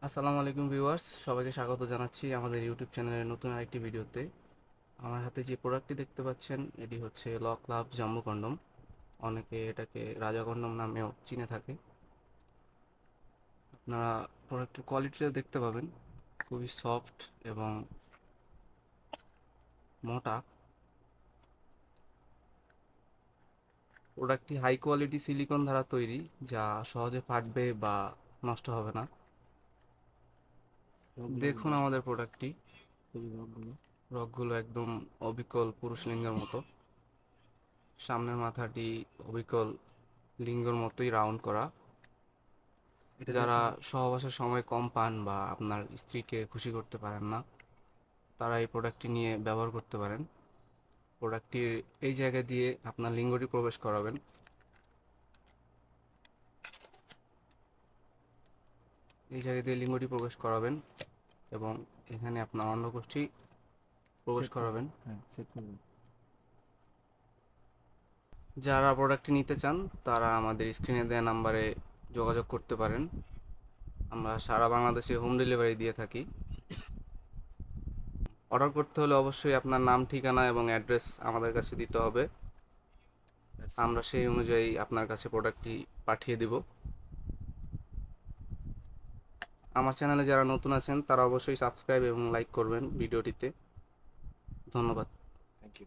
আসসালামু আলাইকুম ভিউয়ার্স, সবাইকে স্বাগত জানাচ্ছি আমাদের ইউটিউব চ্যানেলের নতুন আরেকটি ভিডিওতে। আমার হাতে যে প্রোডাক্টটি দেখতে পাচ্ছেন এটি হচ্ছে লক লাভ জাম্বো কন্ডম। অনেকে এটাকে রাজা কন্ডম নামেও চিনে থাকে। আপনারা প্রোডাক্টের কোয়ালিটিটা দেখতে পাবেন, খুবই সফট এবং মোটা। প্রোডাক্টটি হাই কোয়ালিটি সিলিকন দ্বারা তৈরি, যা সহজে ফাটবে বা নষ্ট হবে না। দেখুন আমাদের প্রোডাক্টটি, রগগুলো একদম অবিকল পুরুষ লিঙ্গের মতো। সামনের মাথাটি অবিকল লিঙ্গের মতোই রাউন্ড করা। যারা সহবাসের সময় কম পান বা আপনার স্ত্রীকে খুশি করতে পারেন না, তারা এই প্রোডাক্টটি নিয়ে ব্যবহার করতে পারেন। প্রোডাক্টটির এই জায়গা দিয়ে আপনার লিঙ্গটি প্রবেশ করাবেন। এই জায়গা দিয়ে লিঙ্গটি প্রবেশ করাবেন এবং এখানে আপনার অন্ডকোষটি প্রবেশ করাবেন। যারা প্রোডাক্টটি নিতে চান তারা আমাদের স্ক্রিনে দেওয়া নাম্বারে যোগাযোগ করতে পারেন। আমরা সারা বাংলাদেশে হোম ডেলিভারি দিয়ে থাকি। অর্ডার করতে হলে অবশ্যই আপনার নাম, ঠিকানা এবং অ্যাড্রেস আমাদের কাছে দিতে হবে। আমরা সেই অনুযায়ী আপনার কাছে প্রোডাক্টটি পাঠিয়ে দিব। আমার চ্যানেলে যারা নতুন আছেন তারা অবশ্যই সাবস্ক্রাইব এবং লাইক করবেন ভিডিওটিতে। ধন্যবাদ। Thank you.